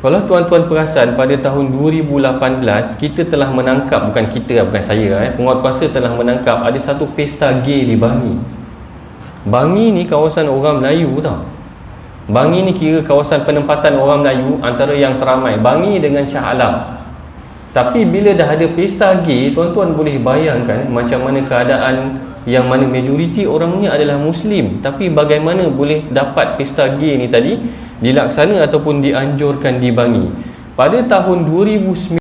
Kalau tuan-tuan perasan, pada tahun 2018 kita telah menangkap, bukan kita, bukan saya, penguatkuasa telah menangkap ada satu pesta gay di Bangi. Bangi ni kawasan orang Melayu tau. Bangi ni kira kawasan penempatan orang Melayu antara yang teramai, Bangi dengan Shah Alam. Tapi bila dah ada pesta gay, tuan-tuan boleh bayangkan macam mana keadaan yang mana majoriti orangnya adalah Muslim, tapi bagaimana boleh dapat pesta gay ni tadi dilaksana ataupun dianjurkan di Bangi. Pada tahun 2019,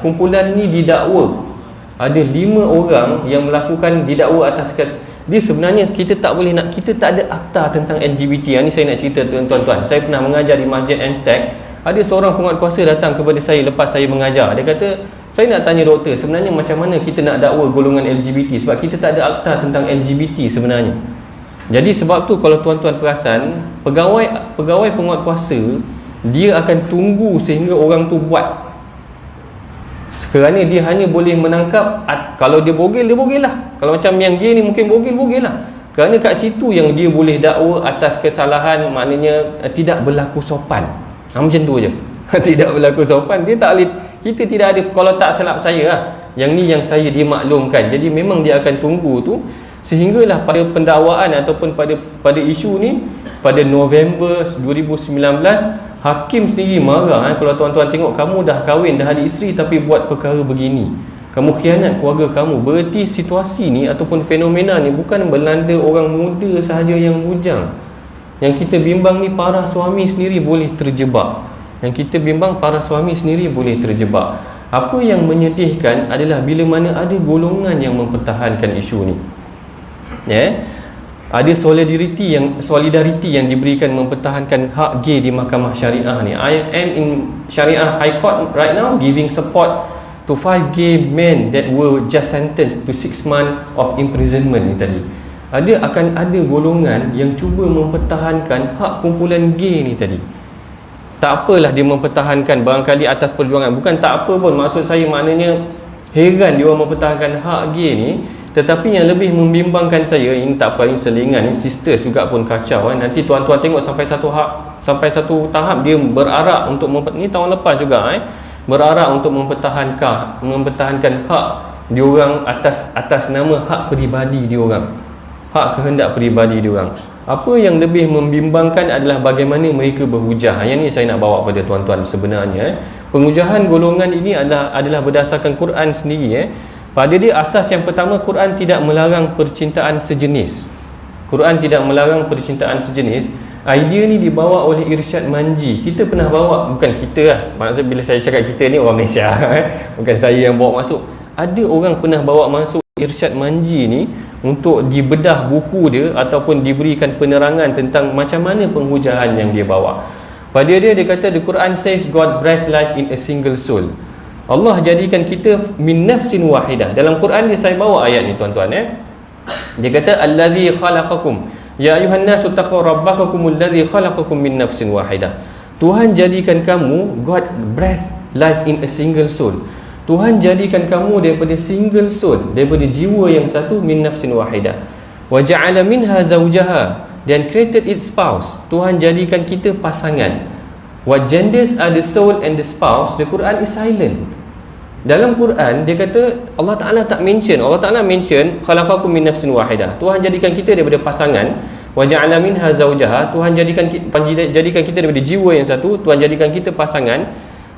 kumpulan ni didakwa. Ada 5 orang yang melakukan didakwa atas dia sebenarnya kita tak boleh nak, kita tak ada akta tentang LGBT. Ini saya nak cerita tuan-tuan. Saya pernah mengajar di Masjid Anstag. Ada seorang penguatkuasa datang kepada saya lepas saya mengajar. Dia kata, saya nak tanya doktor, sebenarnya macam mana kita nak dakwa golongan LGBT, sebab kita tak ada akta tentang LGBT sebenarnya. Jadi sebab tu kalau tuan-tuan perasan, pegawai penguatkuasa dia akan tunggu sehingga orang tu buat, kerana dia hanya boleh menangkap kalau dia bogel, dia bogel lah. Kalau macam yang gay ni mungkin bogel lah. Kerana kat situ yang dia boleh dakwa atas kesalahan, maknanya tidak berlaku sopan. Macam tu je. Tidak berlaku sopan, dia tak boleh. Kita tidak ada, kalau tak silap saya lah, yang ni yang saya dimaklumkan. Jadi memang dia akan tunggu tu sehinggalah pada pendakwaan ataupun pada isu ni pada November 2019, hakim sendiri marah. Kalau tuan-tuan tengok, kamu dah kahwin, dah ada isteri, tapi buat perkara begini, kamu khianat keluarga kamu. Berarti situasi ni ataupun fenomena ni bukan melanda orang muda sahaja yang bujang. Yang kita bimbang ni para suami sendiri boleh terjebak. Yang kita bimbang para suami sendiri boleh terjebak. Apa yang menyedihkan adalah bila mana ada golongan yang mempertahankan isu ni. Ada solidariti yang diberikan mempertahankan hak gay di mahkamah syariah ni. I am in Syariah High Court right now giving support to 5 gay men that were just sentenced to 6 months of imprisonment ni tadi. Akan ada golongan yang cuba mempertahankan hak kumpulan gay ni tadi. Tak apalah dia mempertahankan barangkali atas perjuangan, bukan tak apa pun, maksud saya maknanya heran dia orang mempertahankan hak gay ni. Tetapi yang lebih membimbangkan saya, ini tak paling selingan, ni sisters juga pun kacau. Nanti tuan-tuan tengok sampai satu tahap dia berarak untuk ni tahun lepas juga berarak untuk mempertahankan hak diorang atas nama hak peribadi diorang, hak kehendak peribadi diorang. Apa yang lebih membimbangkan adalah bagaimana mereka berhujah. Yang ni saya nak bawa pada tuan-tuan sebenarnya. Pengujahan golongan ini adalah berdasarkan Quran sendiri. Pada dia asas yang pertama, Quran tidak melarang percintaan sejenis. Quran tidak melarang percintaan sejenis. Idea ni dibawa oleh Irsyad Manji. Kita pernah bawa, bukan kita lah, maksud bila saya cakap kita ni orang Malaysia bukan saya yang bawa masuk. Ada orang pernah bawa masuk Irsyad Manji ni untuk dibedah buku dia ataupun diberikan penerangan tentang macam mana penghujahan yang dia bawa. Pada dia kata, the Quran says God breathed life in a single soul. Allah jadikan kita min nafsin wahidah. Dalam Quran dia saya bawa ayat ni tuan-tuan. Dia kata allazi khalaqakum ya ayuhan nasu taqu rabbakum allazi khalaqakum min nafsin wahidah. Tuhan jadikan kamu, God breathed life in a single soul. Tuhan jadikan kamu daripada single soul, daripada jiwa yang satu, min nafsin wahidah. Wa ja'ala minha zawjaha, dan created its spouse. Tuhan jadikan kita pasangan. What genders are the soul and the spouse? The Quran is silent. Dalam Quran dia kata Allah Ta'ala tak mention. Allah Ta'ala mention khalaqakum min nafsin wahidah. Tuhan jadikan kita daripada pasangan. Wa ja'ala minha zawjaha, Tuhan jadikan kita daripada jiwa yang satu. Tuhan jadikan kita pasangan.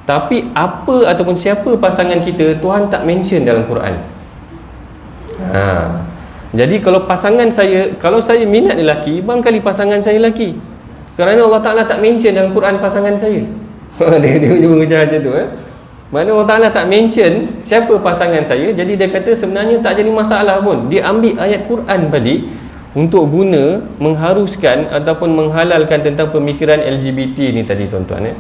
Tapi apa ataupun siapa pasangan kita, Tuhan tak mention dalam Quran. Jadi kalau pasangan saya, kalau saya minat lelaki, barangkali pasangan saya lelaki, kerana Allah Ta'ala tak mention dalam Quran pasangan saya. Dia mengejar macam tu. Mana Allah Ta'ala tak mention siapa pasangan saya. Jadi dia kata sebenarnya tak jadi masalah pun. Dia ambil ayat Quran balik untuk guna mengharuskan ataupun menghalalkan tentang pemikiran LGBT ni tadi tuan-tuan.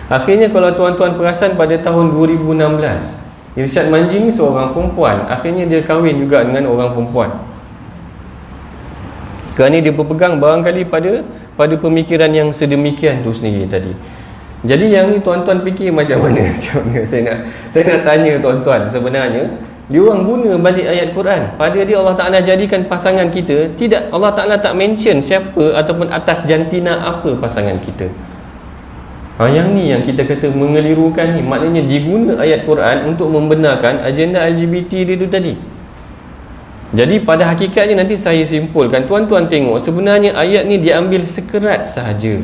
Akhirnya kalau tuan-tuan perasan, pada tahun 2016 Irsyad Manji ni seorang perempuan. Akhirnya dia kahwin juga dengan orang perempuan, kerana dia berpegang barangkali pada pemikiran yang sedemikian tu sendiri tadi. Jadi yang ni tuan-tuan fikir macam mana? Saya nak tanya tuan-tuan, sebenarnya dia orang guna balik ayat Quran. Pada dia Allah Ta'ala jadikan pasangan kita, tidak, Allah Ta'ala tak mention siapa ataupun atas jantina apa pasangan kita. Yang ni yang kita kata mengelirukan ni. Maknanya diguna ayat Quran untuk membenarkan agenda LGBT dia tu tadi. Jadi pada hakikatnya nanti saya simpulkan, tuan-tuan tengok sebenarnya ayat ni diambil sekerat sahaja.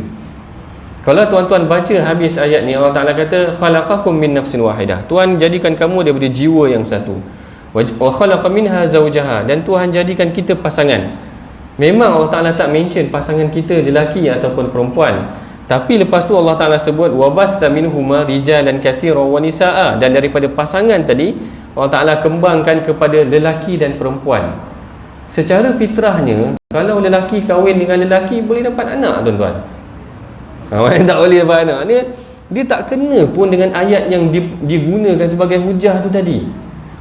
Kalau tuan-tuan baca habis ayat ni, Allah Ta'ala kata khalaqakum min nafsin wahidah. Tuhan jadikan kamu daripada jiwa yang satu. Wa khalaqa minha zawjaha, dan Tuhan jadikan kita pasangan. Memang Allah Ta'ala tak mention pasangan kita lelaki ataupun perempuan. Tapi lepas tu Allah Ta'ala sebut wabatha minhuma rijalan katsiran wa nisaa, dan daripada pasangan tadi Allah Ta'ala kembangkan kepada lelaki dan perempuan. Secara fitrahnya, kalau lelaki kahwin dengan lelaki boleh dapat anak, tuan-tuan. Tak boleh dapat anak. Dia tak kena pun dengan ayat yang digunakan sebagai hujah tu tadi.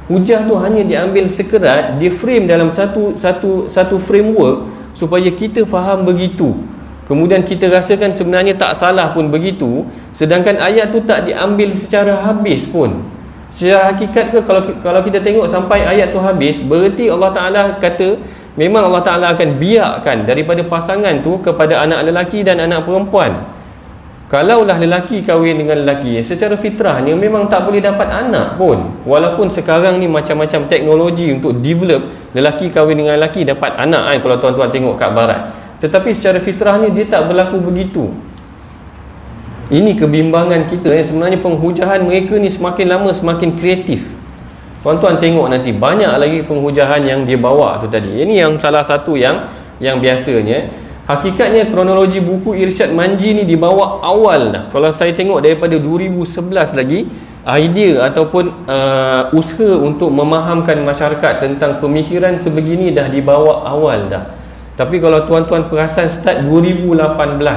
Hujah tu hanya diambil sekerat, di-frame dalam satu framework supaya kita faham begitu. Kemudian kita rasakan sebenarnya tak salah pun begitu, sedangkan ayat tu tak diambil secara habis pun. Secara hakikat ke, kalau kita tengok sampai ayat tu habis, berarti Allah Ta'ala kata memang Allah Ta'ala akan biarkan daripada pasangan tu kepada anak lelaki dan anak perempuan. Kalaulah lelaki kahwin dengan lelaki, secara fitrahnya memang tak boleh dapat anak pun. Walaupun sekarang ni macam-macam teknologi untuk develop lelaki kahwin dengan lelaki dapat anak kalau tuan-tuan tengok kat barat. Tetapi secara fitrahnya dia tak berlaku begitu. Ini kebimbangan kita. Sebenarnya penghujahan mereka ni semakin lama semakin kreatif. Tuan-tuan tengok nanti banyak lagi penghujahan yang dia bawa tu tadi. Ini yang salah satu yang biasanya. Hakikatnya kronologi buku Irsyad Manji ni dibawa awal dah. Kalau saya tengok daripada 2011 lagi, idea ataupun usaha untuk memahamkan masyarakat tentang pemikiran sebegini dah dibawa awal dah. Tapi kalau tuan-tuan perasan start 2018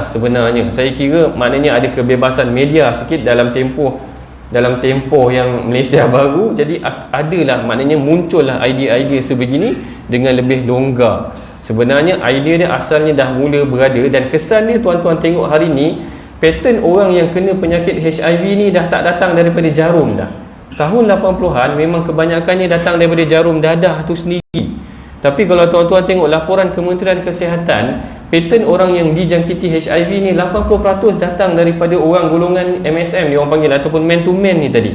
sebenarnya, saya kira maknanya ada kebebasan media sikit dalam tempoh yang Malaysia baru. Jadi adalah maknanya muncullah idea-idea sebegini dengan lebih longgar. Sebenarnya idea dia asalnya dah mula berada, dan kesan dia tuan-tuan tengok hari ni, pattern orang yang kena penyakit HIV ni dah tak datang daripada jarum dah. Tahun 80-an memang kebanyakannya datang daripada jarum dadah tu sendiri. Tapi kalau tuan-tuan tengok laporan Kementerian Kesihatan, pattern orang yang dijangkiti HIV ni 80% datang daripada orang golongan MSM ni, orang panggil, ataupun man to man ni tadi.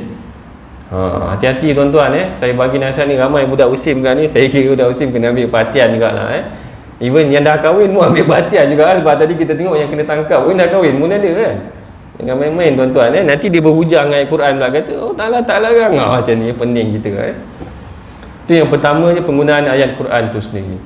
Hati-hati tuan-tuan. Saya bagi nasihat ni, ramai budak usim kan ni, saya kira budak usim kena ambil perhatian jugalah. Even yang dah kahwin pun ambil perhatian juga. Sebab tadi kita tengok yang kena tangkap pun dah kahwin pun ada kan. Jangan main-main tuan-tuan. Nanti dia berhujang dengan Al-Quran pula, kata oh tak larang. Macam ni penting kita Itu yang pertamanya, penggunaan ayat Quran tu sendiri.